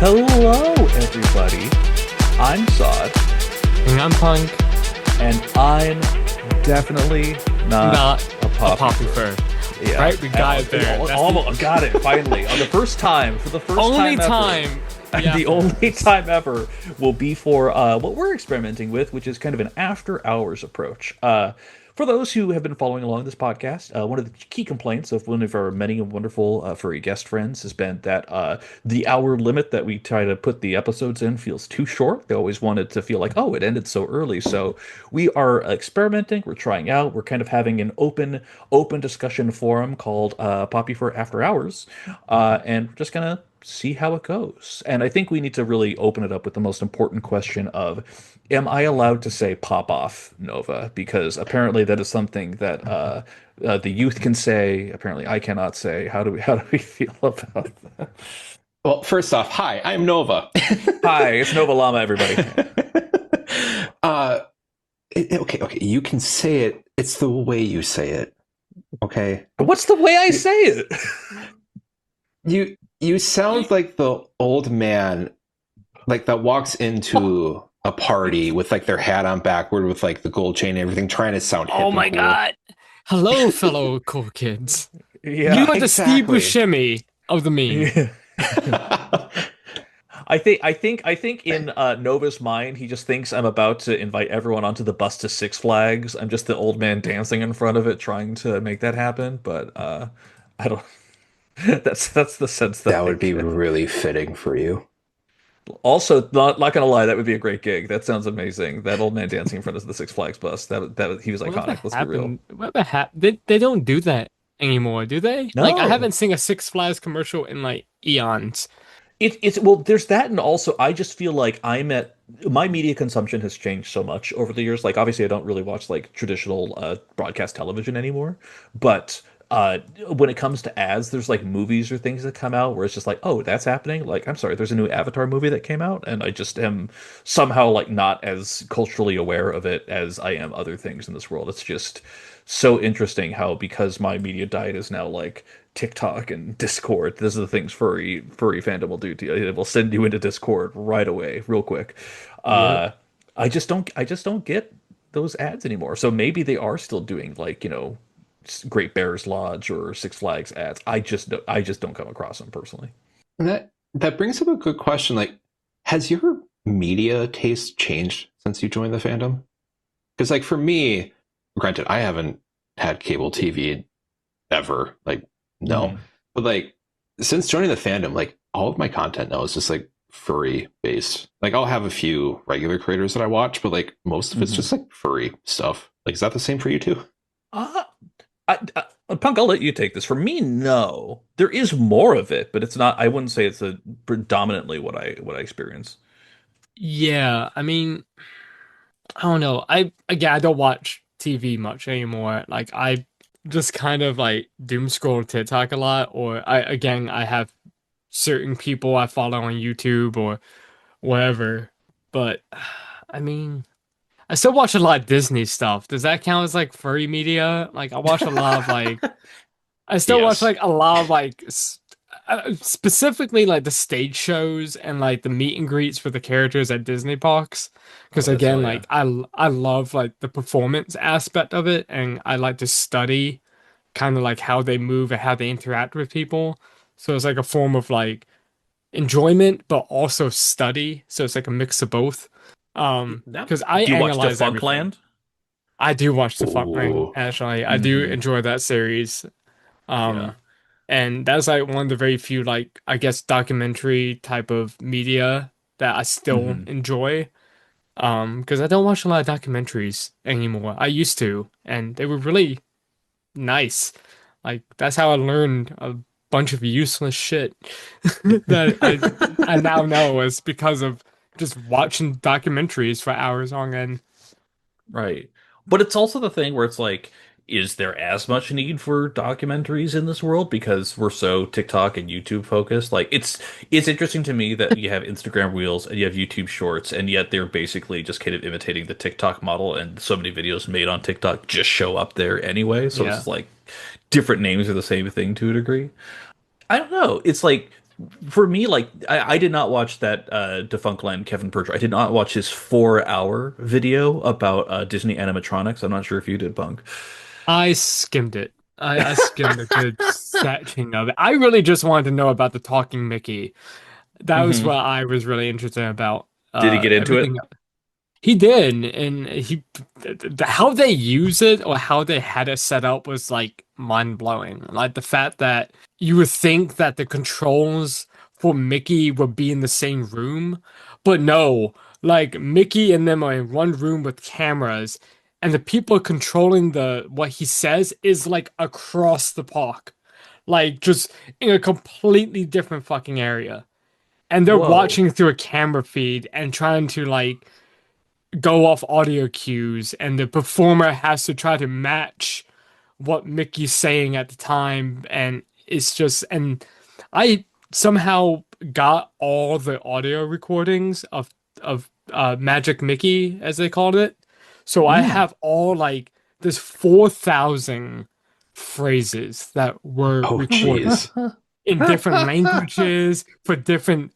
Hello, everybody. I'm Sawd, And I'm Punk, and I'm definitely not not a a Popufur. Popufur. Yeah, Right? We got it there. That's Almost got it finally. On the first time, for the first only time ever. time. And the only time ever will be for what we're experimenting with, which is kind of an after hours approach. For those who have been following along this podcast, one of the key complaints of one of our many wonderful furry guest friends has been that the hour limit that we try to put the episodes in feels too short. They always wanted to feel like, oh, it ended so early. So we are experimenting. We're trying out. We're kind of having an open discussion forum called Poppy for After Hours, and we're just gonna see how it goes. And I think we need to really open it up with the most important question of, am I allowed to say pop off, Nova? Because apparently that is something that the youth can say. Apparently I cannot say. How do we feel about that? Well, first off, hi, I'm Nova. Hi, it's Nova Llama, everybody. uh, okay, you can say it. It's the way you say it. Okay. What's the way I say it? You sound like the old man, like that walks into a party with like their hat on backward with like the gold chain and everything, trying to sound hip Oh and my cool. god. Hello, fellow cool kids. Yeah, You are the Steve exactly. Buscemi of the meme. Yeah. I think in Nova's mind, he just thinks I'm about to invite everyone onto the bus to Six Flags. I'm just the old man dancing in front of it, trying to make that happen. But I don't. That's the sense that That I would be get. really fitting for you. Also, not gonna lie, that would be a great gig. That sounds amazing. That old man dancing in front of the Six Flags bus. That he was Whatever iconic. Let's be real. happened? Whatever happened? They don't do that anymore, do they? Like, I No. haven't seen a Six Flags commercial in like eons. It's well, there's that, and also I just feel like my media consumption has changed so much over the years. Like obviously, I don't really watch like traditional broadcast television anymore, but when it comes to ads, there's like movies or things that come out where it's just like, oh, that's happening. Like I'm sorry, there's a new Avatar movie that came out, and I just am somehow like not as culturally aware of it as I am other things in this world. It's just so interesting how because my media diet is now like TikTok and Discord. These are the things furry fandom will do to you. It will send you into Discord right away, real quick. Yep. Uh, I just don't get those ads anymore. So maybe they are still doing like Great Bears Lodge or Six Flags ads. I just don't come across them personally. And that brings up a good question. Like, has your media taste changed since you joined the fandom? Because, like, for me, granted, I haven't had cable TV ever. Like, no. Mhm. But, like, since joining the fandom, like, all of my content now is just, like, furry based. Like, I'll have a few regular creators that I watch, but, like, most of it's Mhm. just, like, furry stuff. Like, is that the same for you, too? Uh, Punk, I'll let you take this. For me, no. There is more of it, but it's not. I wouldn't say it's a predominantly what I experience. Yeah, I mean, I don't know. I don't watch TV much anymore. Like I just kind of like doom scroll TikTok a lot, or I have certain people I follow on YouTube or whatever. But I mean, I still watch a lot of Disney stuff. Does that count as like furry media? Like I watch a lot of like I still watch Yes. like a lot of like specifically like the stage shows and like the meet and greets for the characters at Disney parks. Oh, Because that's again, hell yeah. like I love like the performance aspect of it, and I like to study kind of like how they move and how they interact with people. So it's like a form of like enjoyment, but also study. So it's like a mix of both. Now, Because I do you watch analyze everything. Defunctland? I do watch the Fuck Ring, Ooh. actually. I do Hmm. enjoy that series. Yeah. Um, and that's like one of the very few like I guess documentary type of media that I still Hmm. enjoy. Because I don't watch a lot of documentaries anymore. I used to, and they were really nice. Like that's how I learned a bunch of useless shit that I now know is because of just watching documentaries for hours on end. Right. But it's also the thing where it's like, is there as much need for documentaries in this world because we're so TikTok and YouTube focused? Like it's interesting to me that you have Instagram Reels and you have YouTube Shorts, and yet they're basically just kind of imitating the TikTok model, and so many videos made on TikTok just show up there anyway. So Yeah. it's like different names are the same thing to a degree. I don't know. It's like For me, like I did not watch that Defunctland Kevin Percher. I did not watch his 4 hour video about Disney animatronics. I'm not sure if you did, Punk. I skimmed it. I skimmed a good section of it. I really just wanted to know about the talking Mickey. That was Hmm. what I was really interested about. Did he get into Everything it? he did, and how they use it or how they had it set up was like mind blowing. Like the fact that you would think that the controls for Mickey would be in the same room, but no, like Mickey and them are in one room with cameras, and the people controlling the what he says is like across the park, like just in a completely different fucking area. And they're Whoa. watching through a camera feed and trying to like go off audio cues, and the performer has to try to match what Mickey's saying at the time, and it's just and I somehow got all the audio recordings of Magic Mickey as they called it. So I Mm. have all like there's 4,000 phrases that were Oh, recorded geez. in different languages for different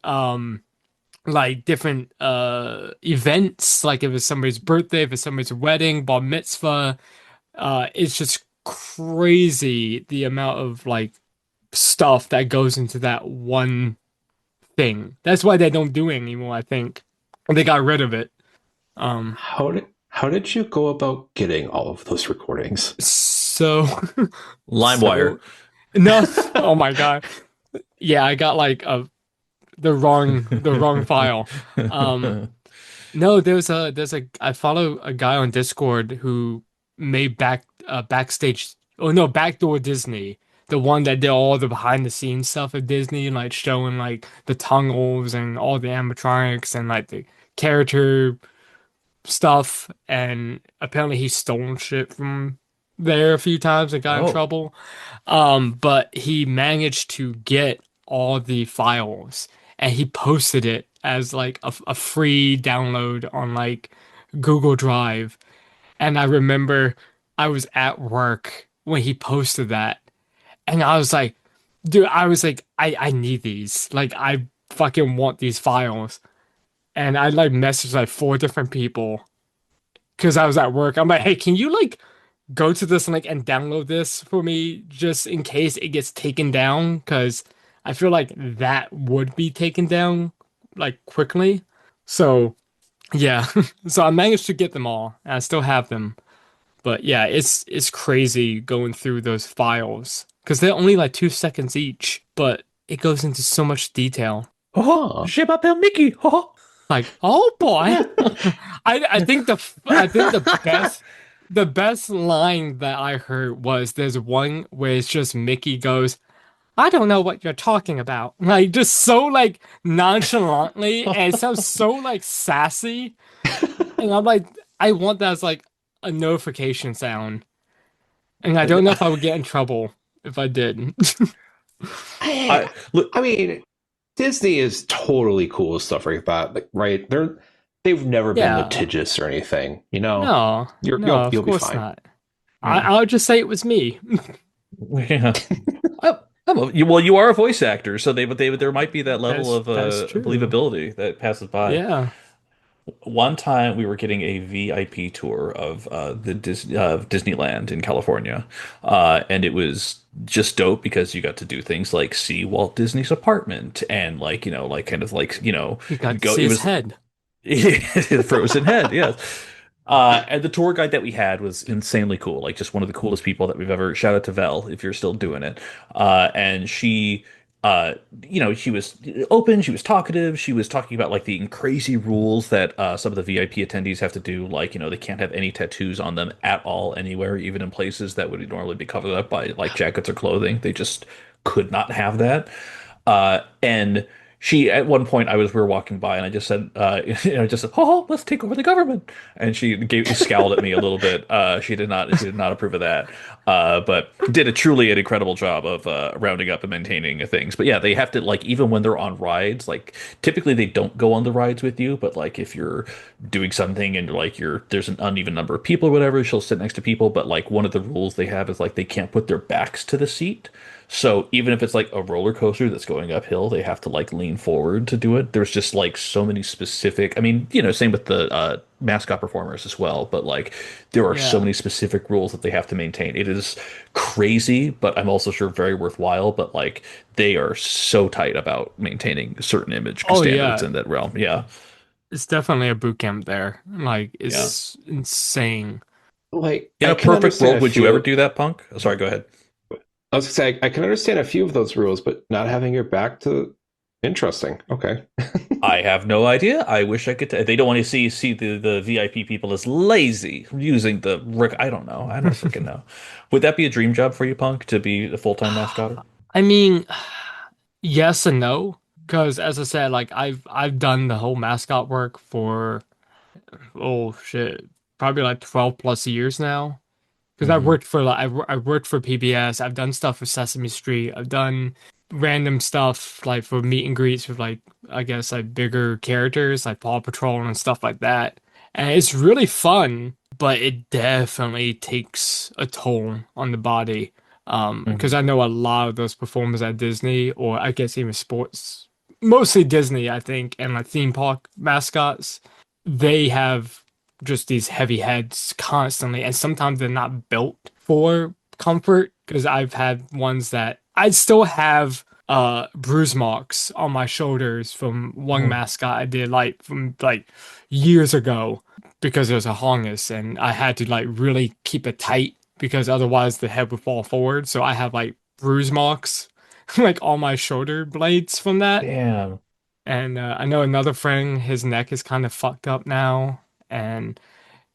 like different events, like if it's somebody's birthday, if it's somebody's wedding, bar mitzvah. It's just crazy the amount of like stuff that goes into that one thing. That's why they don't do it anymore, I think. They got rid of it. Um How did you go about getting all of those recordings? so LimeWire. so no, oh my God. Yeah, I got like the wrong file. Um No, there's a I follow a guy on Discord who made backstage, oh no, Backdoor Disney, the one that did all the behind the scenes stuff at Disney, like showing like the tunnels and all the animatronics and like the character stuff. And apparently he stole shit from there a few times and got in Oh. trouble. But he managed to get all the files and he posted it as like a free download on like Google Drive. And I remember I was at work when he posted that, and I was like, dude, I was like, I need these. Like, I fucking want these files. And I like messaged like 4 different people because I was at work. I'm like, hey, can you like go to this link and download this for me just in case it gets taken down? Because I feel like that would be taken down like quickly. So yeah, so I managed to get them all, and I still have them. But yeah, it's crazy going through those files because they're only like 2 seconds each, but it goes into so much detail. Oh, Huh. je m'appelle Mickey. Oh. Like, oh boy, I think the best line that I heard was there's one where it's just Mickey goes, I don't know what you're talking about. Like just so like nonchalantly, and it sounds so like sassy. And I'm like, I want that as like a notification sound. And I don't know if I would get in trouble if I did. I, I look. I mean, Disney is totally cool with stuff like that. Like, right? They've never been Yeah. litigious or anything. You know, No, you're no, you'll of you'll be course fine. not. Yeah. I'll just say it was me. Yeah. Well, you are a voice actor, so there might be that level of That's true. believability that passes by. Yeah. One time we were getting a VIP tour of Disneyland in California, and it was just dope because you got to do things like see Walt Disney's apartment and like like kind of like You got to go. see It his was head. the frozen head, yes. And the tour guide that we had was insanely cool, like just one of the coolest people that we've ever. Shout out to Vel if you're still doing it. And she, uh, she was open, she was talkative, she was talking about like the crazy rules that some of the VIP attendees have to do, like they can't have any tattoos on them at all anywhere, even in places that would normally be covered up by like jackets or clothing. They just could not have that. And she at one point we were walking by and I just said I just said oh let's take over the government and she scowled at me a little bit. She did not approve of that, but did a truly an incredible job of rounding up and maintaining things. But yeah, they have to like even when they're on rides, like typically they don't go on the rides with you, but like if you're doing something and like there's an uneven number of people or whatever, she'll sit next to people. But like one of the rules they have is like they can't put their backs to the seat. So even if it's like a roller coaster that's going uphill, they have to like lean forward to do it. There's just like so many specific, I mean, same with the mascot performers as well, but like there are so Yeah. many specific rules that they have to maintain. It is crazy, but I'm also sure very worthwhile, but like they are so tight about maintaining certain image Oh standards yeah. in that realm. Yeah. It's definitely a boot camp there. Like Yeah. it's insane. Like, In I a can perfect understand world, a would you ever few. do that, Punk? Oh, sorry, go ahead. I was gonna say I can understand a few of those rules, but not having your back to interesting. Okay. I have no idea. I wish I could. They don't want to see the VIP people as lazy using the Rick. I don't know. I don't freaking know. Would that be a dream job for you, Punk, to be a full-time mascotter? I mean, yes and no, because as I said, like I've done the whole mascot work for oh shit, probably like 12 plus years now. Because I Hmm. worked for like I worked for PBS. I've done stuff for Sesame Street. I've done random stuff like for meet and greets with like I guess like bigger characters like Paw Patrol and stuff like that. And it's really fun, but it definitely takes a toll on the body. Because Hmm. I know a lot of those performers at Disney, or I guess even sports, mostly Disney, I think, and like theme park mascots, they have just these heavy heads constantly, and sometimes they're not built for comfort. Because I've had ones that I still have bruise marks on my shoulders from one Hmm. mascot I did like from like years ago because it was a harness and I had to like really keep it tight because otherwise the head would fall forward. So I have like bruise marks like on my shoulder blades from that. Damn. And I know another friend, his neck is kind of fucked up now. And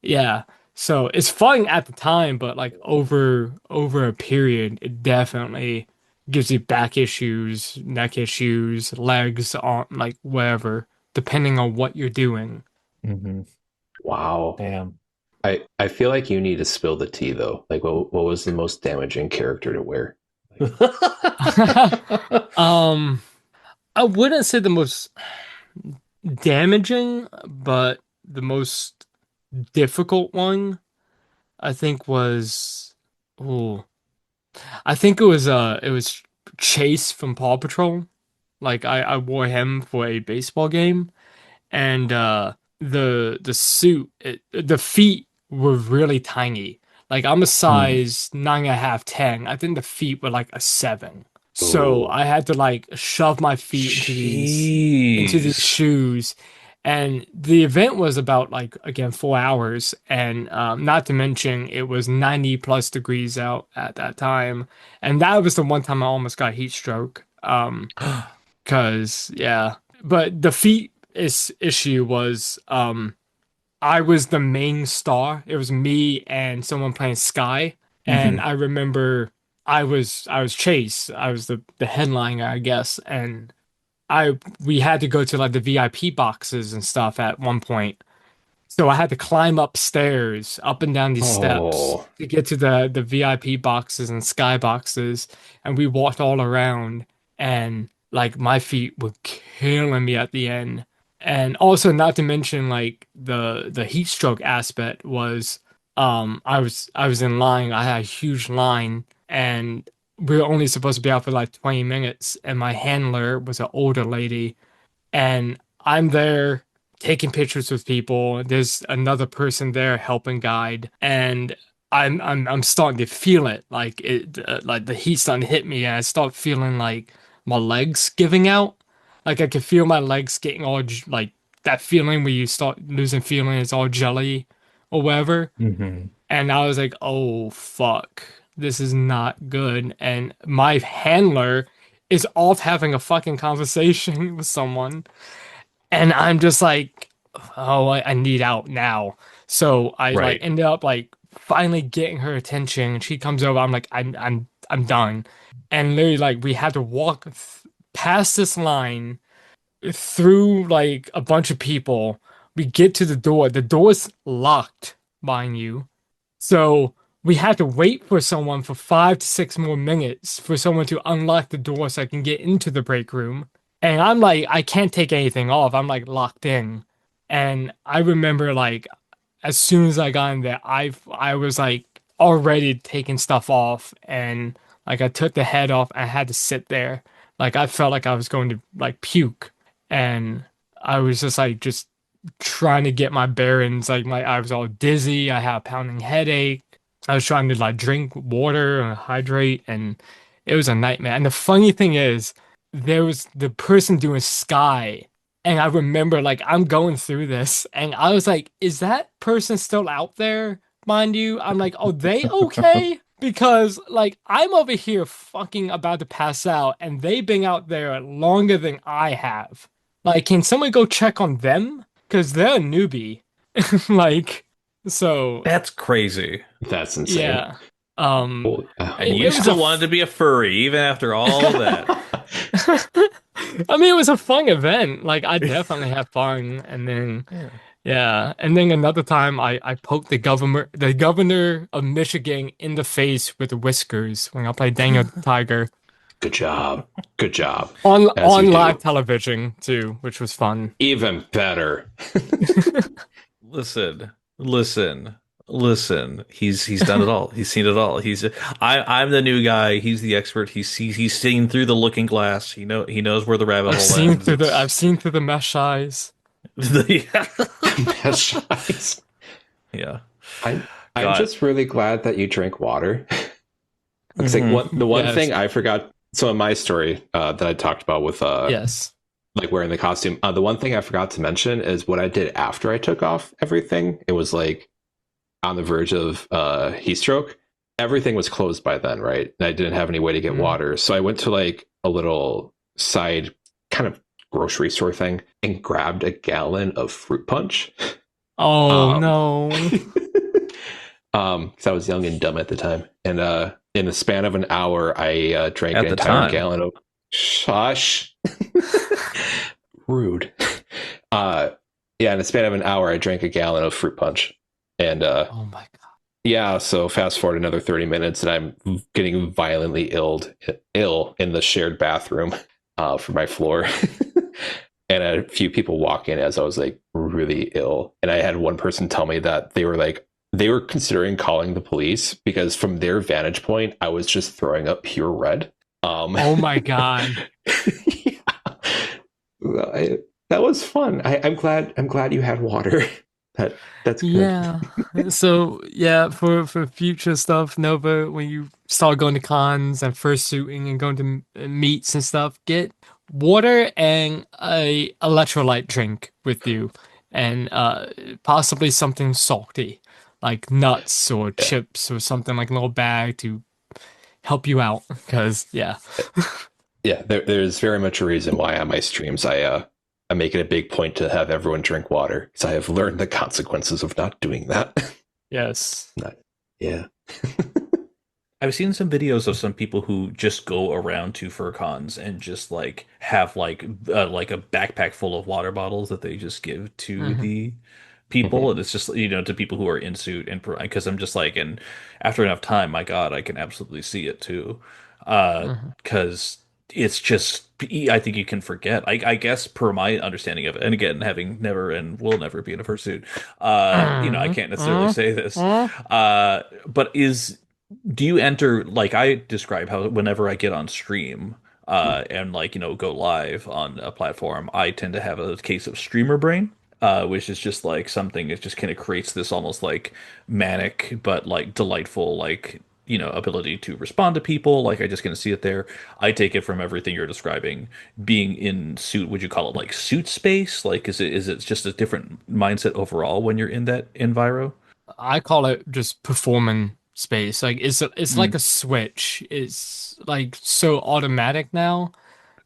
yeah, so it's fun at the time, but like over a period, it definitely gives you back issues, neck issues, legs on like wherever, depending on what you're doing. Hmm. Wow. Damn. I feel like you need to spill the tea though. Like, what was the most damaging character to wear? Um, I wouldn't say the most damaging, but the most difficult one, I think was, oh, I think it was Chase from Paw Patrol. Like I wore him for a baseball game, and the suit, the feet were really tiny. Like I'm a Hmm. size 9.5, 10. I think the feet were like a 7. So Oh, I had to like shove my feet into these Jeez. shoes. And the event was about like again 4 hours, and not to mention it was 90 plus degrees out at that time, and that was the one time I almost got heat stroke. Cause yeah, but the feet is issue was I was the main star. It was me and someone playing Sky, and Hmm. I remember I was Chase. I was the headliner, I guess, and I we had to go to like the VIP boxes and stuff at one point. So I had to climb upstairs, up and down these steps oh, to get to the VIP boxes and sky boxes, and we walked all around, and like my feet were killing me at the end. And also, not to mention like the heat stroke aspect was, I was in line. I had a huge line, and we were only supposed to be out for like 20 minutes, and my handler was an older lady, and I'm there taking pictures with people. There's another person there helping guide, and I'm starting to feel it, like it, like the heat starting to hit me, and I start feeling like my legs giving out. Like I could feel my legs getting all like that feeling where you start losing feeling, it's all jelly or whatever. Hmm. And I was like, oh fuck, this is not good. And my handler is off having a fucking conversation with someone. And I'm just like, oh, I need out now. So I like Right. ended up like finally getting her attention. She comes over. I'm like, I'm done. And literally, like, we had to walk past this line through like a bunch of people. We get to the door. The door's locked, mind you. So we had to wait for someone for 5 to 6 more minutes for someone to unlock the door so I can get into the break room. And I'm like, I can't take anything off. I'm like locked in. And I remember like as soon as I got in there, I was like already taking stuff off and Like I took the head off, I had to sit there. Like I felt like I was going to like puke, and I was just like just trying to get my bearings. Like I was all dizzy. I had a pounding headache. I was trying to like drink water and hydrate, and it was a nightmare. And the funny thing is, there was the person doing Sky, and I remember like I'm going through this, and I was like, is that person still out there? Mind you, I'm like, oh, they okay? Because like I'm over here fucking about to pass out, and they've been out there longer than I have. Like, can someone go check on them? Because they're a newbie. Like, so That's crazy. That's insane. yeah. Well, And It you was still a wanted to be a furry even after all of that. I mean, it was a fun event. Like, I definitely had fun. And then, Yeah. yeah. And then another time, I poked the governor of Michigan in the face with whiskers when I played Daniel Tiger Good job. Good job. on As you do. live television too, which was fun. Even better. Listen. He's done it all. He's seen it all. I'm the new guy. He's the expert. He's seen through the looking glass. He knows where the rabbit hole ends. I've seen through the mesh eyes. Mesh eyes. Yeah. I'm God. just really glad that you drink water. It's like the one Yes. thing I forgot. So in my story that I talked about with Yes. like wearing the costume, the one thing I forgot to mention is what I did after I took off everything. It was like on the verge of heat stroke. Everything was closed by then, right? And I didn't have any way to get water. So I went to like a little side kind of grocery store thing and grabbed a gallon of fruit punch. Oh no. Because I was young and dumb at the time. And in the span of an hour, I drank At an the entire time. gallon of shush. Rude. Yeah, in the span of an hour, I drank a gallon of fruit punch. And Oh my god. yeah, so fast forward another 30 minutes, and I'm getting violently ill in the shared bathroom for my floor. And a few people walk in as I was like really ill. And I had one person tell me that they were considering calling the police because from their vantage point, I was just throwing up pure red. Oh my god. Yeah. That was fun. I'm glad you had water. That's good. Yeah. So yeah, for future stuff, Nova, when you start going to cons and fursuiting and going to meets and stuff, get water and a electrolyte drink with you, and possibly something salty, like nuts or chips or something, like a little bag to help you out. Because yeah. Yeah, there's very much a reason why on my streams I make it a big point to have everyone drink water because I have learned the consequences of not doing that. Yes. Yeah. I've seen some videos of some people who just go around to fur cons and just like have like a backpack full of water bottles that they just give to Mhm. the people, and it's just to people who are in suit, and because I'm just like, and after enough time, my God, I can absolutely see it too, Mhm. because it's just I think you can forget. I guess per my understanding of it, and again, having never and will never be in a fursuit, I can't necessarily say this, but do you enter, like I describe how whenever I get on stream and like go live on a platform, I tend to have a case of streamer brain, which is just like something that just kind of creates this almost like manic but like delightful like ability to respond to people. Like I just gonna see it there. I take it from everything you're describing being in suit. Would you call it like suit space? Like is it just a different mindset overall when you're in that enviro? I call it just performing space. Like it's like a switch. It's like so automatic now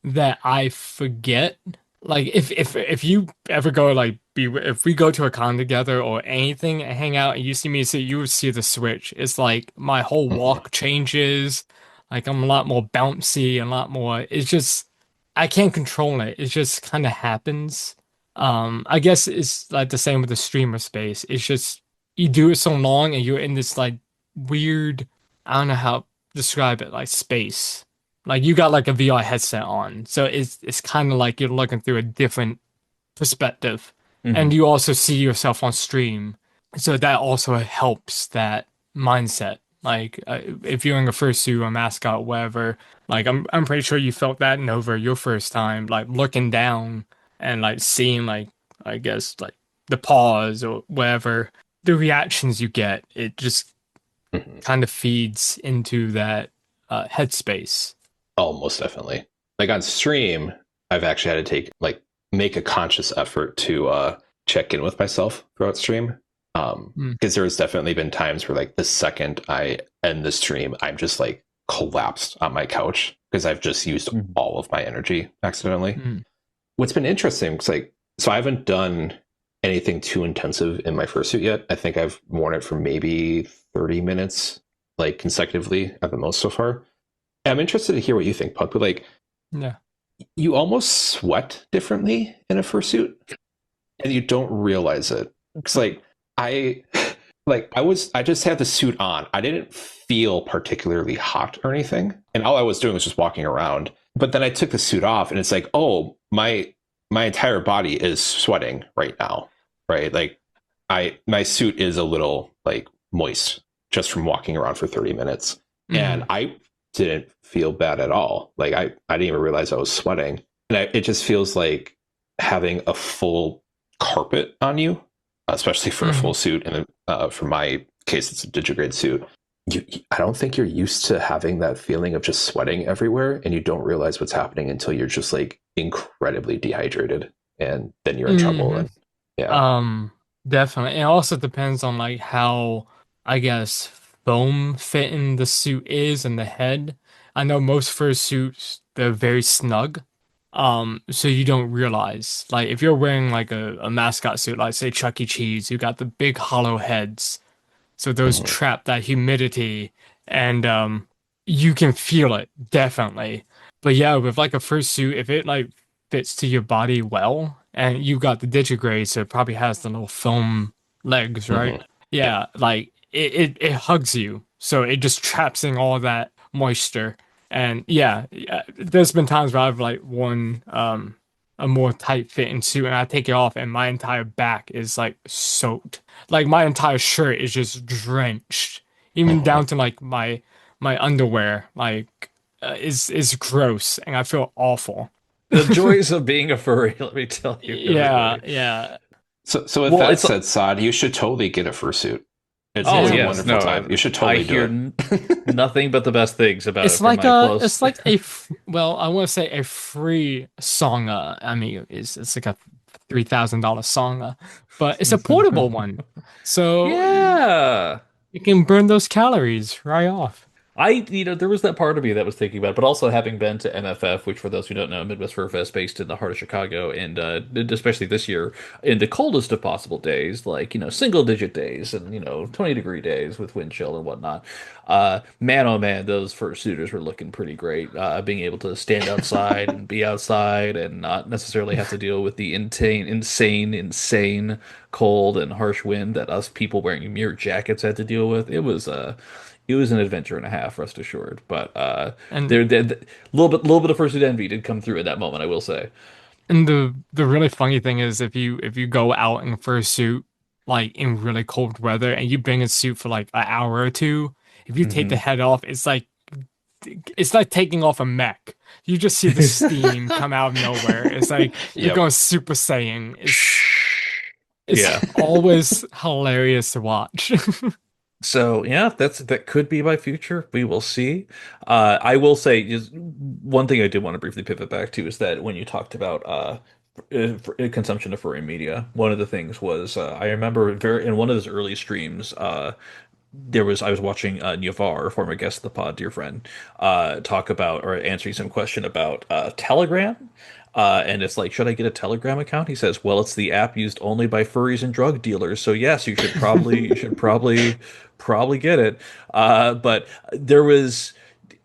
that I forget. Like if you ever go like if we go to a con together or anything and hang out and you see me, so you would see the switch. It's like my whole walk changes. Like I'm a lot more bouncy, a lot more. It's just I can't control it. It just kind of happens. I guess it's like the same with the streamer space. It's just you do it so long and you're in this like weird, I don't know how to describe it, like space. Like you got like a VR headset on. So it's kind of like you're looking through a different perspective. And you also see yourself on stream. So that also helps that mindset. Like if you're in a fursuit, a mascot, whatever, like I'm pretty sure you felt that in Nova your first time, like looking down and like seeing like I guess like the paws or whatever, the reactions you get, it just Mhm. kind of feeds into that headspace. Oh, most definitely. Like on stream, I've actually had to make a conscious effort to check in with myself throughout stream. Mm. Because there's definitely been times where like the second I end the stream, I'm just like collapsed on my couch because I've just used all of my energy accidentally. Mm. What's been interesting is like, so I haven't done anything too intensive in my fursuit yet. I think I've worn it for maybe 30 minutes, like consecutively at the most so far. I'm interested to hear what you think, Punk. But like, Yeah. you almost sweat differently in a fursuit, and you don't realize it. It's like I I just had the suit on. I didn't feel particularly hot or anything, and all I was doing was just walking around. But then I took the suit off, and it's like, oh, my entire body is sweating right now, right? Like my suit is a little like moist just from walking around for 30 minutes, and I didn't feel bad at all. Like I didn't even realize I was sweating, and it just feels like having a full carpet on you, especially for a full suit. And for my case, it's a digigrade suit. I don't think you're used to having that feeling of just sweating everywhere, and you don't realize what's happening until you're just like incredibly dehydrated, and then you're in trouble. And yeah, Definitely. It also depends on like how I guess foam fitting the suit is in the head. I know most fursuits they're very snug. So you don't realize. Like if you're wearing like a mascot suit, like say Chuck E. Cheese, you got the big hollow heads. So those trap that humidity and you can feel it definitely. But yeah, with like a fursuit, if it like fits to your body well and you got the digigrade, so it probably has the little foam legs, right? Yeah, like it hugs you. So it just traps in all that moisture. And yeah, there's been times where I've like worn a more tight fitting suit and I take it off and my entire back is like soaked. Like my entire shirt is just drenched, even down to like my underwear. Like is gross, and I feel awful. The joys of being a furry, let me tell you, Yeah, everybody. yeah. So with Well, that it's said, Sod, you should totally get a fursuit. It's oh a Yeah. yes, wonderful no, time. You should totally I do hear it. nothing but the best things about it It's from like my close. it's like well, I want to say a free Songa. I mean, it's like a $3,000 Songa, but it's a portable one, so Yeah. you can burn those calories right off. There was that part of me that was thinking about it, but also having been to MFF, which for those who don't know, Midwest Fur Fest based in the heart of Chicago, and especially this year, in the coldest of possible days, like, single digit days and, 20-degree days with wind chill and whatnot. Man, oh man, those fursuiters were looking pretty great. Being able to stand outside and be outside and not necessarily have to deal with the insane cold and harsh wind that us people wearing mirror jackets had to deal with. It was an adventure and a half, rest assured. But And there, little bit of fursuit envy did come through at that moment, I will say. And the really funny thing is if you go out in fursuit like in really cold weather and you bring a suit for like an hour or two, if you take the Hmm. head off, it's like taking off a mech. You just see the steam come out of nowhere. It's like you're Yep. going Super Saiyan. It's Yeah. always hilarious to watch. So yeah, that could be my future. We will see. I will say just one thing I did want to briefly pivot back to is that when you talked about consumption of furry media, one of the things was I remember very in one of his early streams, I was watching Navar, former guest of the pod, dear friend, talk about or answering some question about Telegram. And it's like, should I get a Telegram account? He says, well, it's the app used only by furries and drug dealers. So yes, you should probably get it. But there was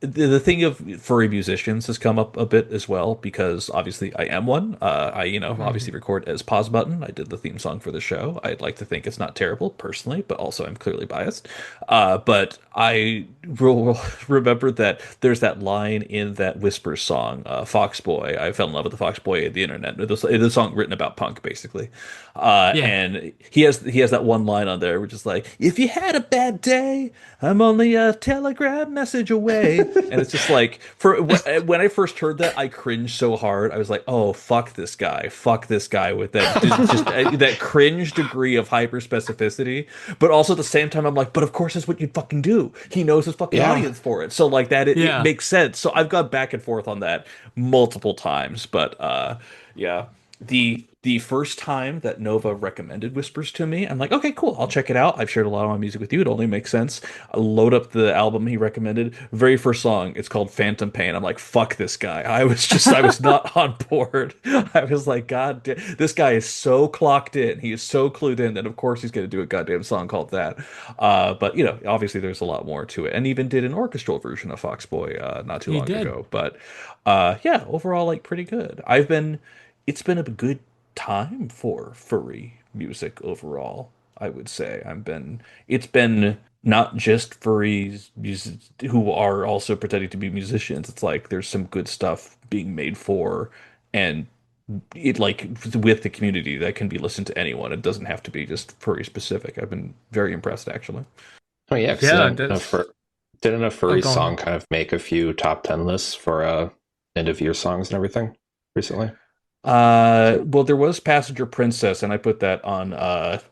the thing of furry musicians has come up a bit as well because obviously I am one. I obviously Mhm. record as Paws Button. I did the theme song for the show. I'd like to think it's not terrible personally, but also I'm clearly biased. But I will remember that there's that line in that Whisper song, Fox Boy. I fell in love with the Fox Boy at the internet. It's a song written about punk, basically. Yeah. And he has that one line on there, which is like, "If you had a bad day, I'm only a telegram message away." And it's just like, when I first heard that, I cringed so hard. I was like, "Oh, fuck this guy with that just that cringe degree of hyper specificity." But also at the same time, I'm like, "But of course, that's what you'd fucking do. He knows his fucking Yeah. audience for it." So like that, it Yeah. makes sense. So I've gone back and forth on that multiple times, but yeah. The first time that Nova recommended Whispers to me, I'm like, okay, cool, I'll check it out. I've shared a lot of my music with you. It only makes sense. I load up the album he recommended. Very first song, it's called Phantom Pain. I'm like, fuck this guy. I was not on board. I was like, God damn, this guy is so clocked in. He is so clued in that of course he's going to do a goddamn song called that. But obviously there's a lot more to it, and even did an orchestral version of Fox Boy not too He long did. ago. But yeah, overall, like pretty good. It's been a good time for furry music overall, I would say. It's been not just furries who are also pretending to be musicians. It's like there's some good stuff being made for and it like with the community that can be listened to anyone. It doesn't have to be just furry specific. I've been very impressed actually. Oh yeah, because Yeah, that's didn't a oh, furry go song on. kind of make a few top 10 lists for end of year songs and everything recently? So Well, there was Passenger Princess, and I put that on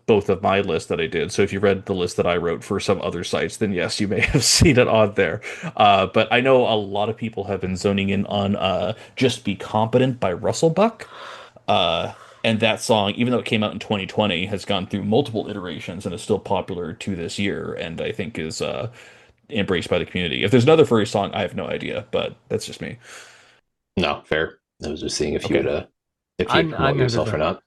both of my lists that I did. So if you read the list that I wrote for some other sites, then yes, you may have seen it on there. But I know a lot of people have been zoning in on Just Be Competent by Russell Buck. Uh, and that song, even though it came out in 2020, has gone through multiple iterations and is still popular to this year, and I think is embraced by the community. If there's another furry song, I have no idea, but that's just me. no, fair. I was just seeing Okay. if I you'd I promote yourself or never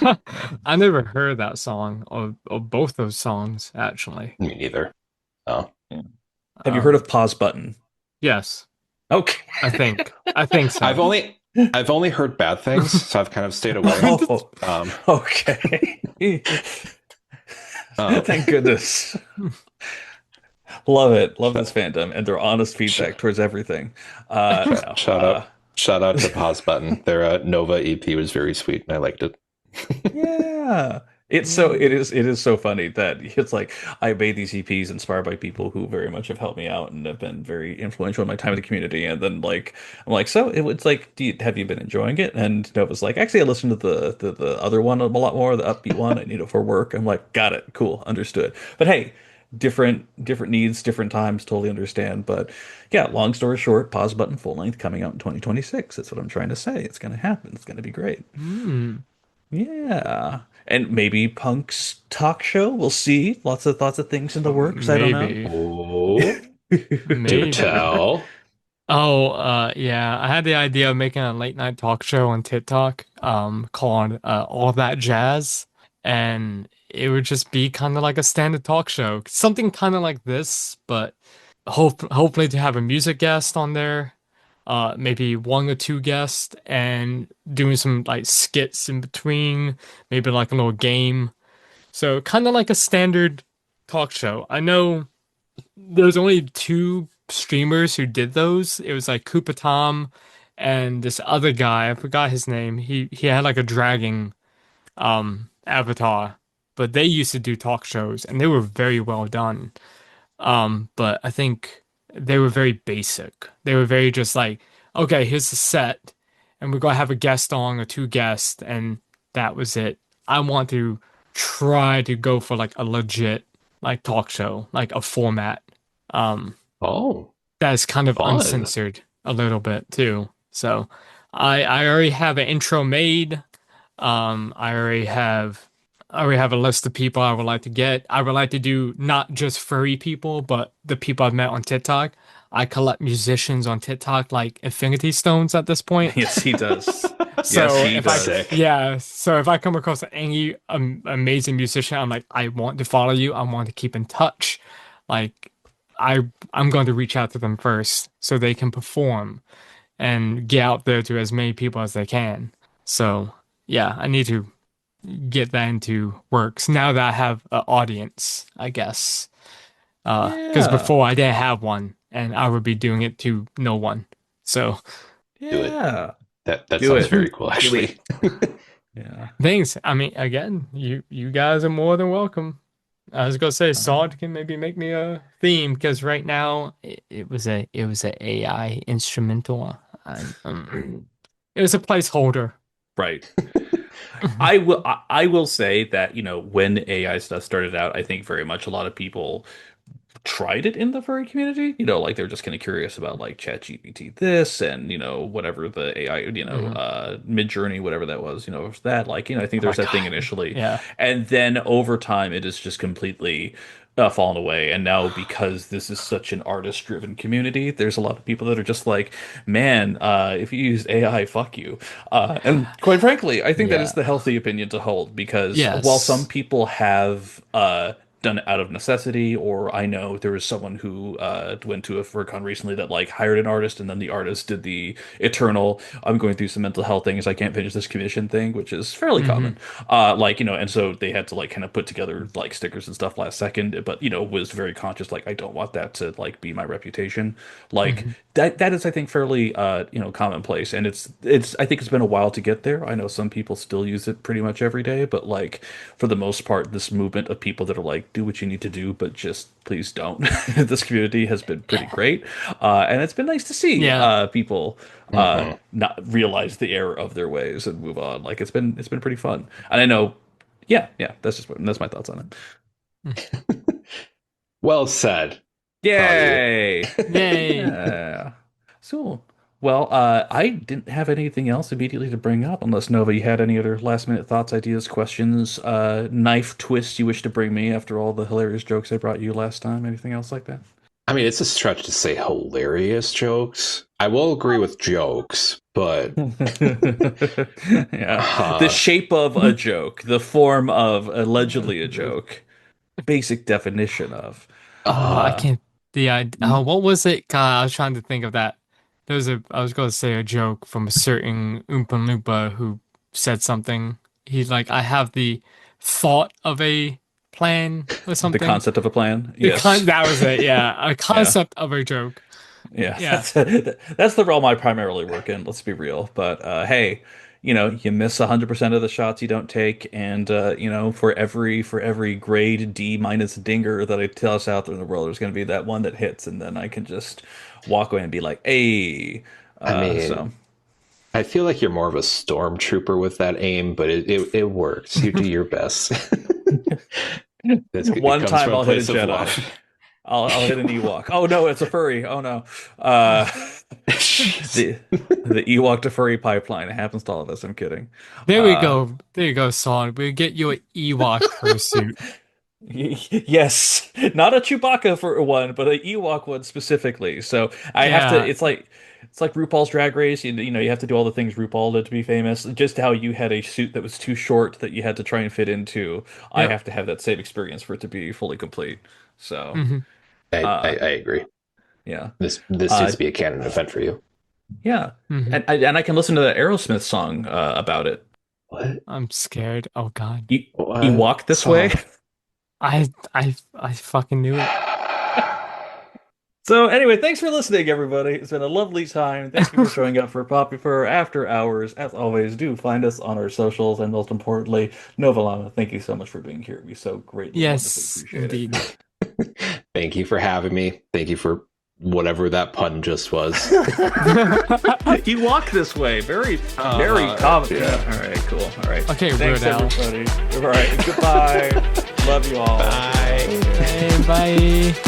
not. I never heard that song or both those songs actually. Me neither. Oh. Yeah. Have you heard Um, of Pause Button? yes, Okay. I think I've so. only I've only heard bad things, so I've kind of stayed away. Oh, Um, okay. um, Thank goodness. Love it. Love this sh- fandom and their honest sh- feedback towards everything. No. shout out to Paws Button. Their Nova EP was very sweet, and I liked it. Yeah. Yeah. It is so funny that it's like I made these EPs inspired by people who very much have helped me out and have been very influential in my time in the community. And then like I'm like, so it was like, have you been enjoying it? And Nova's like, actually, I listened to the other one a lot more, the upbeat one. I need it for work. I'm like, got it, cool, understood. But hey, different needs, different times, totally understand. But yeah, long story short, Pause Button full length coming out in 2026. That's what I'm trying to say. It's gonna happen. It's gonna be great. Hmm. Yeah. And maybe Punk's talk show. We'll see. Lots of things in the works. I don't know. Maybe. Oh, do Maybe. tell. Oh, yeah. I had the idea of making a late night talk show on TikTok, called All That Jazz, and it would just be kind of like a standard talk show, something kind of like this, but hopefully to have a music guest on there, maybe one or two guests, and doing some like skits in between, maybe like a little game. So kind of like a standard talk show. I know there's only two streamers who did those. It was like Koopa Tom and this other guy. I forgot his name. He had like a dragging avatar, but they used to do talk shows and they were very well done. But I think they were very basic. They were very just like, okay, here's the set, and we're gonna have a guest on or two guests, and that was it. I want to try to go for like a legit like talk show, like a format. Um, Oh, that is kind of fun. uncensored a little bit too. So I already have an intro made. I already have a list of people I would like to get. I would like to do not just furry people, but the people I've met on TikTok. I collect musicians on TikTok like Infinity Stones at this point. Yes, he does. Yes, So he if I, does. Sick. yeah, so if I come across any amazing musician, I'm like, I want to follow you. I want to keep in touch. Like, I'm going to reach out to them first so they can perform and get out there to as many people as they can. So yeah, I need to get that into works now that I have an audience, I guess. Because before I didn't have one, and I would be doing it to no one. So Do it. Yeah. That Do sounds it. very cool, actually. Yeah. thanks. I mean, again, you guys are more than welcome. I was gonna say Sawd can maybe make me a theme because right now it was a AI instrumental. It was a placeholder. Right. I will say that, when AI stuff started out, I think very much a lot of people tried it in the furry community. Like they're just kind of curious about like ChatGPT this and whatever the AI, Mhm. Midjourney, whatever that was, that like I think Oh my there's that thing God. initially, Yeah. and then over time it has just completely fallen away. And now because this is such an artist-driven community, there's a lot of people that are just like, man, if you use AI, fuck you. And quite frankly, I think that is Yeah. the healthy opinion to hold because while some Yes. people have done it out of necessity, or I know there was someone who went to a FurCon recently that like hired an artist and then the artist did the eternal I'm going through some mental health things, I can't finish this commission thing, which is fairly Hmm. common. And so they had to like kind of put together like stickers and stuff last second, but was very conscious like I don't want that to like be my reputation. Like Hmm. that is I think fairly commonplace, and it's I think it's been a while to get there. I know some people still use it pretty much every day, but like for the most part, this movement of people that are like, do what you need to do, but just please don't. This community has been pretty great. And it's been nice to see Yeah. people Hmm. not realize the error of their ways and move on. Like it's been pretty fun. And I know, yeah, that's my thoughts on it. Well said, Fozzie. Yay! Yay. Yeah. So, well, I didn't have anything else immediately to bring up, unless Nova, you had any other last minute thoughts, ideas, questions, knife twists you wish to bring me after all the hilarious jokes I brought you last time. Anything else like that? I mean, it's a stretch to say hilarious jokes. I will agree with jokes, but Yeah. The shape of a joke, the form of allegedly a joke, basic definition of. Oh, I uh, can't. What was it? God, I was trying to think of that. I was going to say a joke from a certain Oompa Loompa who said something. He's like, I have the thought of a plan or The something. concept of a plan. Yes. That was it. Yeah. A Yeah. concept of a joke. Yeah, Yeah. that's the realm I primarily work in. Let's be real. But hey, you miss 100% of the shots you don't take, and for every grade D minus dinger that I toss out there in the world, there's going to be that one that hits, and then I can just walk away and be like, hey. I So mean, I feel like you're more of a stormtrooper with that aim, but it works. You do your best. It one comes time from a I'll hit a place of Jedi. love. I'll hit an Ewok. Oh no, it's a furry. Oh no. Uh, the Ewok to furry pipeline. It happens to all of us. I'm kidding. There we Uh, go. There you go, Son. We'll get you an Ewok fursuit. yes, not a Chewbacca for one, but an Ewok one specifically. So I have to. Yeah. It's like RuPaul's Drag Race. You have to do all the things RuPaul did to be famous. Just how you had a suit that was too short that you had to try and fit into. I Yep. have to have that same experience for it to be fully complete. So, Hmm. I agree. yeah, This uh, needs to be a canon event for you. yeah, Hmm. and I can listen to the Aerosmith song about it. What? I'm scared. Oh God. Ewok this way. Song? I fucking knew it. So anyway, thanks for listening, everybody. It's been a lovely time. Thank you for showing up for Popufur After Hours. As always, do find us on our socials, and most importantly, Nova Llama, thank you so much for being here. We so greatly, wonderfully Yes, appreciate indeed. it. Thank you for having me. Thank you for whatever that pun just was. You walk this way. Very, very common. yeah. All right, cool. All right. Okay, Thanks, Weird Al. everybody. All right. Goodbye. Love you all. Bye. Hey, bye.